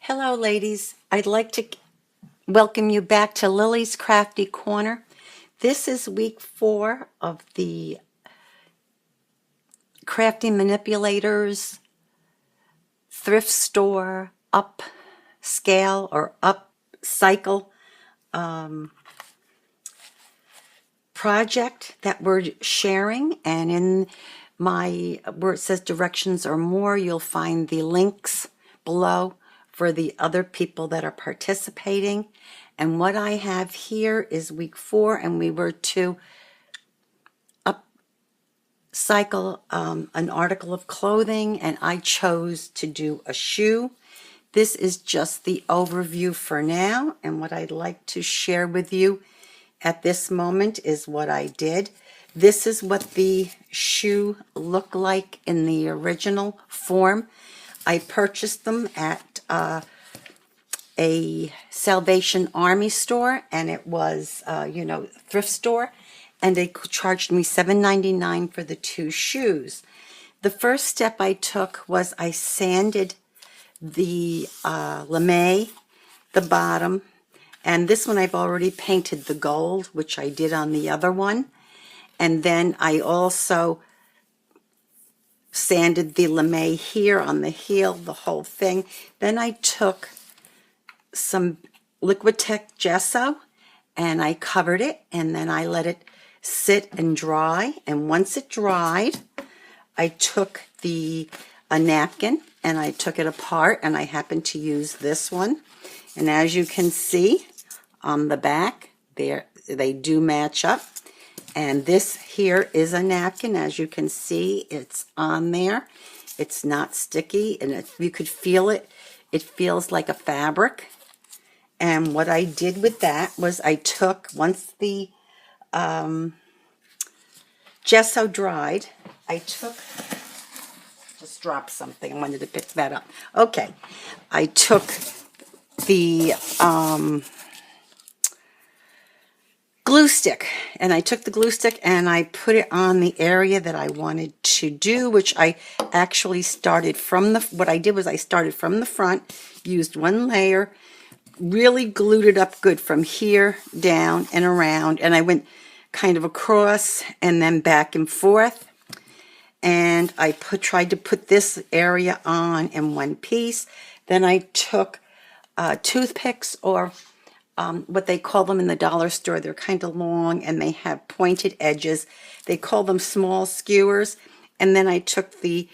Hello, ladies. I'd like to welcome you back to Lily's Crafty Corner. This is week 4 of the Crafty Manipulators thrift store upscale or upcycle project that we're sharing. And in my, where it says directions or more, you'll find the links below for the other people that are participating. And what I have here is week 4, and we were to upcycle an article of clothing, and I chose to do a shoe. This is just the overview for now, and what I'd like to share with you at this moment is what I did. This is what the shoe looked like in the original form. I purchased them at a Salvation Army store, and it was, thrift store, and they charged me $7.99 for the 2 shoes. The first step I took was I sanded the lame, the bottom, and this one I've already painted the gold, which I did on the other one. And then I also sanded the lame here on the heel, the whole thing. Then I took some Liquitex gesso and I covered it, and then I let it sit and dry. And once it dried, I took a napkin and I took it apart, and I happened to use this one. And as you can see on the back, they do match up. And this here is a napkin. As you can see, it's on there. It's not sticky, and you could feel it. It feels like a fabric. And what I did with that was I took, once the gesso dried, I took, just dropped something. I wanted to pick that up. Okay. I took the glue stick, and I took the glue stick and I put it on the area that I wanted to do, which I actually started from what I did was I started from the front, used one layer, really glued it up good from here down and around, and I went kind of across and then back and forth, and I tried to put this area on in one piece. Then I took toothpicks, or what they call them in the dollar store. They're kind of long and they have pointed edges. They call them small skewers. And then I took the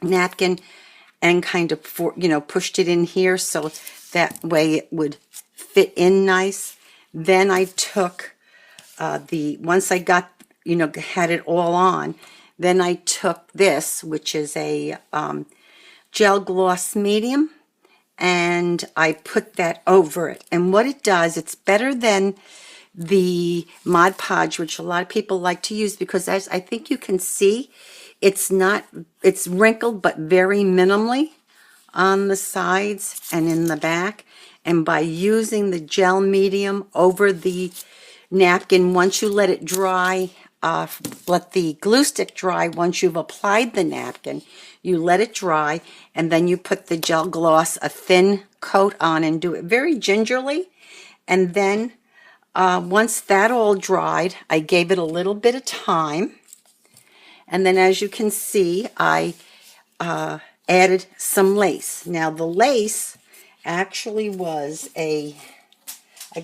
napkin and kind of pushed it in here so that way it would fit in nice. Then I took once I got had it all on, then I took this, which is a gel gloss medium, and I put that over it. And what it does, it's better than the Mod Podge, which a lot of people like to use, because as I think you can see, it's wrinkled but very minimally on the sides and in the back. And by using the gel medium over the napkin, once you let it dry, let the glue stick dry, once you've applied the napkin, you let it dry, and then you put the gel gloss, a thin coat on, and do it very gingerly. And then once that all dried, I gave it a little bit of time. And then as you can see, I added some lace. Now the lace actually was I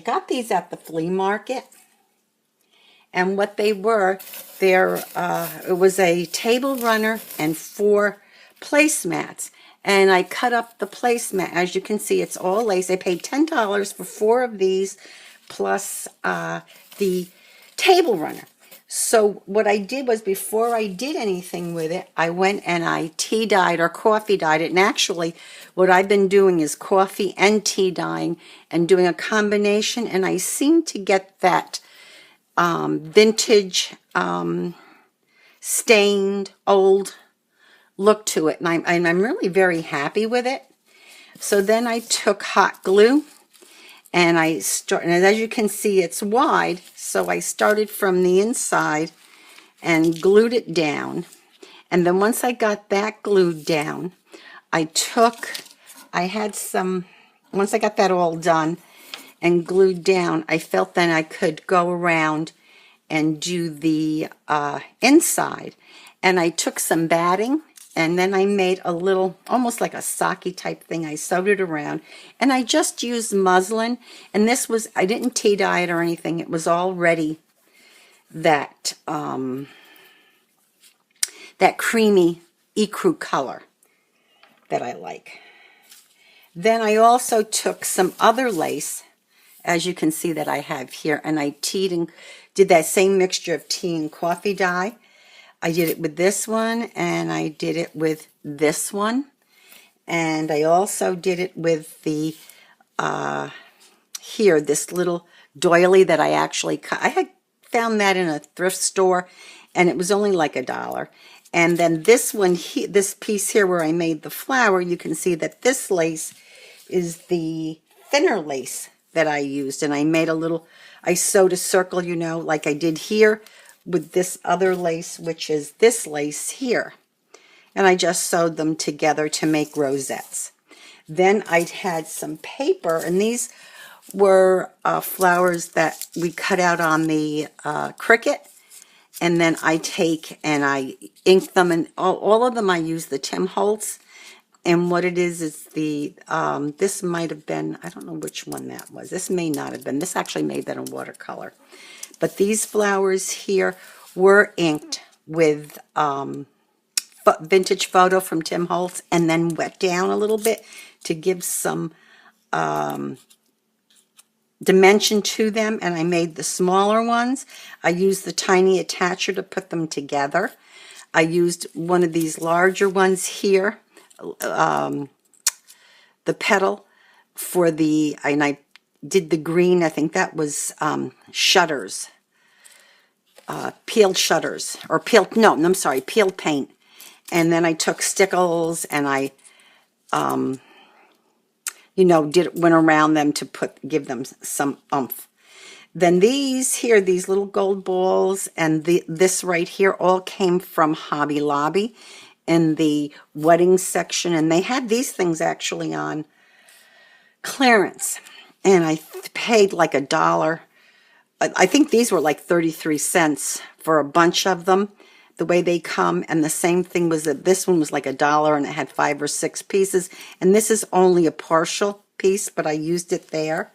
got these at the flea market. And what they were, it was a table runner and 4 placemats. And I cut up the placemat. As you can see, it's all lace. I paid $10 for 4 of these, plus the table runner. So what I did was, before I did anything with it, I went and I tea dyed or coffee dyed it. And actually, what I've been doing is coffee and tea dyeing and doing a combination. And I seem to get that vintage, stained, old look to it, and I'm really very happy with it. So then I took hot glue, and and as you can see, it's wide, so I started from the inside and glued it down. And then once I got that glued down, I had some, once I got that all done and glued down, I felt then I could go around and do the inside. And I took some batting and then I made a little, almost like a socky type thing. I sewed it around and I just used muslin. And this was, I didn't tea dye it or anything. It was already that, that creamy ecru color that I like. Then I also took some other lace, as you can see that I have here, and I teed and did that same mixture of tea and coffee dye. I did it with this one, and I did it with this one, and I also did it with the here, this little doily that I actually cut. I had found that in a thrift store, and it was only like $1. And then this one, this piece here where I made the flower, you can see that this lace is the thinner lace that I used. And I made a little, I sewed a circle, you know, like I did here with this other lace, which is this lace here. And I just sewed them together to make rosettes. Then I had some paper, and these were flowers that we cut out on the Cricut. And then I take and I ink them, and all of them I use the Tim Holtz. And what it is the, this might have been, I don't know which one that was. This may not have been. This actually made that in watercolor. But these flowers here were inked with Vintage Photo from Tim Holtz and then wet down a little bit to give some dimension to them, and I made the smaller ones. I used the tiny attacher to put them together. I used one of these larger ones here, the petal for the, and I did the green, I think that was shutters, peeled shutters, or peeled, no, I'm sorry, peeled paint. And then I took stickles and I you know, went around them to give them some oomph. Then these here, these little gold balls, and this right here all came from Hobby Lobby in the wedding section, and they had these things actually on clearance, and I paid like $1. I think these were like 33 cents for a bunch of them, the way they come. And the same thing was that this one was like $1 and it had 5 or 6 pieces, and this is only a partial piece, but I used it there.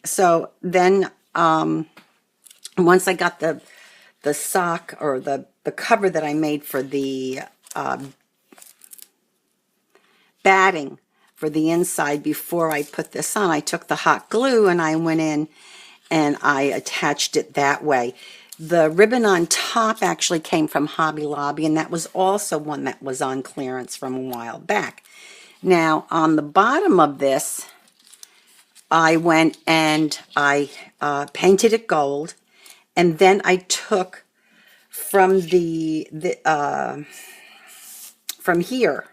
So then once I got the sock, or the cover that I made for the batting for the inside, before I put this on, I took the hot glue and I went in and I attached it that way. The ribbon on top actually came from Hobby Lobby, and that was also one that was on clearance from a while back. Now, on the bottom of this, I went and I painted it gold, and then I took from from here,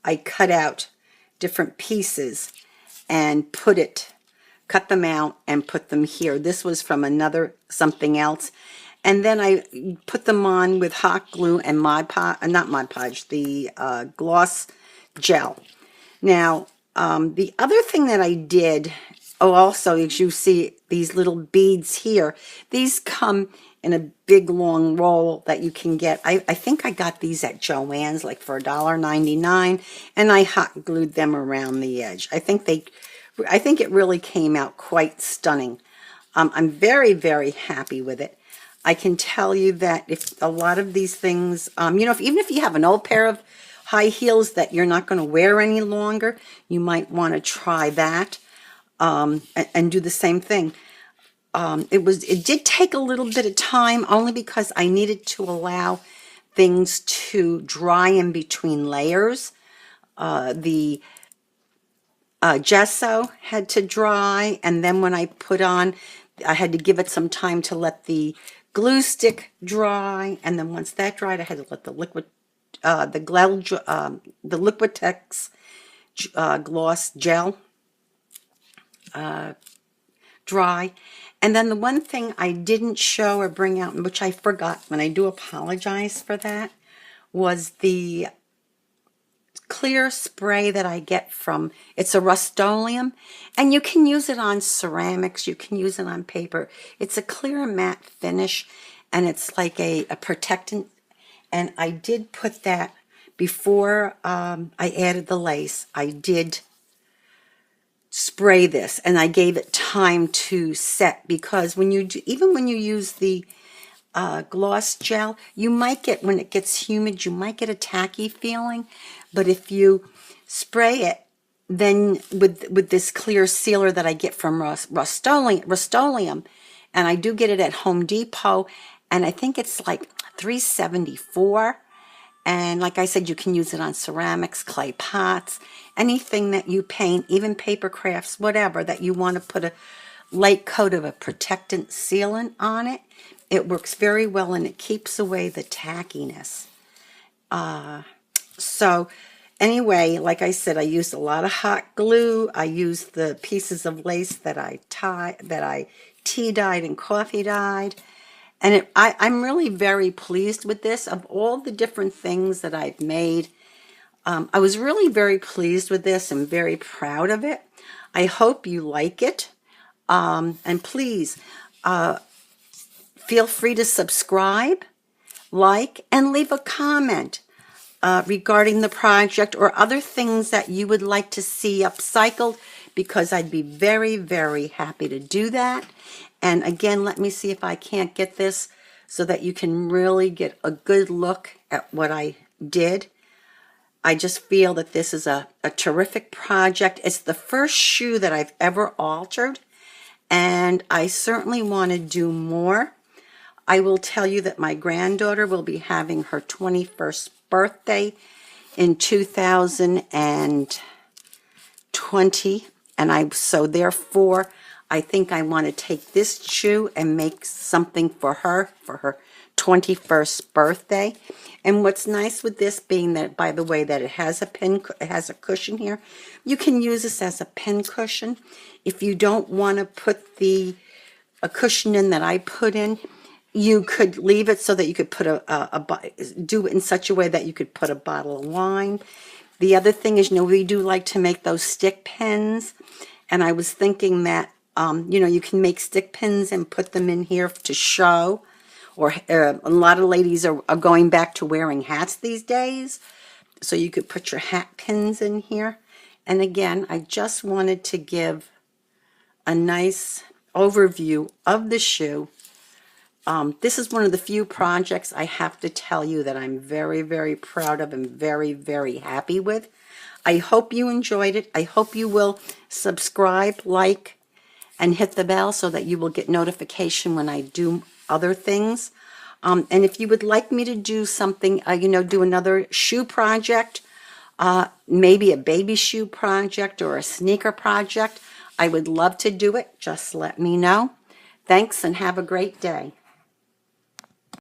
I cut out different pieces and cut them out and put them here. This was from another something else. And then I put them on with hot glue and Mod Podge, not Mod Podge, the gloss gel. Now, the other thing that I did, also, as you see, these little beads here, these come in a big long roll that you can get. I think I got these at Joann's like for $1.99, and I hot glued them around the edge. I think it really came out quite stunning. I'm very, very happy with it. I can tell you that if a lot of these things, you know, even if you have an old pair of high heels that you're not going to wear any longer, you might want to try that and do the same thing. It did take a little bit of time, only because I needed to allow things to dry in between layers. The gesso had to dry, and then when I put on, I had to give it some time to let the glue stick dry, and then once that dried, I had to let the Liquitex gloss gel dry. And then the one thing I didn't show or bring out, which I forgot, and I do apologize for that, was the clear spray that I get from, it's a Rust-Oleum, and you can use it on ceramics, you can use it on paper. It's a clear matte finish, and it's like a protectant. And I did put that before I added the lace. I did spray this, and I gave it time to set, because when you do, even when you use the gloss gel, you might get, when it gets humid, you might get a tacky feeling. But if you spray it, then with this clear sealer that I get from Rust-Oleum, and I do get it at Home Depot, and I think it's like $3.74. And like I said, you can use it on ceramics, clay pots, anything that you paint, even paper crafts, whatever, that you want to put a light coat of a protectant sealant on it. It works very well, and it keeps away the tackiness. So anyway, like I said, I used a lot of hot glue. I used the pieces of lace that I tea dyed and coffee dyed. And I'm really very pleased with this. Of all the different things that I've made, I was really very pleased with this and very proud of it. I hope you like it. And please, feel free to subscribe, like, and leave a comment regarding the project or other things that you would like to see upcycled, because I'd be very, very happy to do that. And again, let me see if I can't get this so that you can really get a good look at what I did. I just feel that this is a terrific project. It's the first shoe that I've ever altered, and I certainly want to do more. I will tell you that my granddaughter will be having her 21st birthday in 2020, and so therefore I think I want to take this shoe and make something for her 21st birthday. And what's nice with this being that, by the way, that it has a cushion here. You can use this as a pin cushion. If you don't want to put a cushion in that I put in, you could leave it so that you could put do it in such a way that you could put a bottle of wine. The other thing is, we do like to make those stick pins, and I was thinking that you can make stick pins and put them in here to show, or a lot of ladies are going back to wearing hats these days, so you could put your hat pins in here. And again, I just wanted to give a nice overview of the shoe. This is one of the few projects I have to tell you that I'm very, very proud of and very, very happy with. I hope you enjoyed it. I hope you will subscribe, like, and hit the bell so that you will get notification when I do other things. And if you would like me to do something, do another shoe project, maybe a baby shoe project or a sneaker project, I would love to do it. Just let me know. Thanks, and have a great day.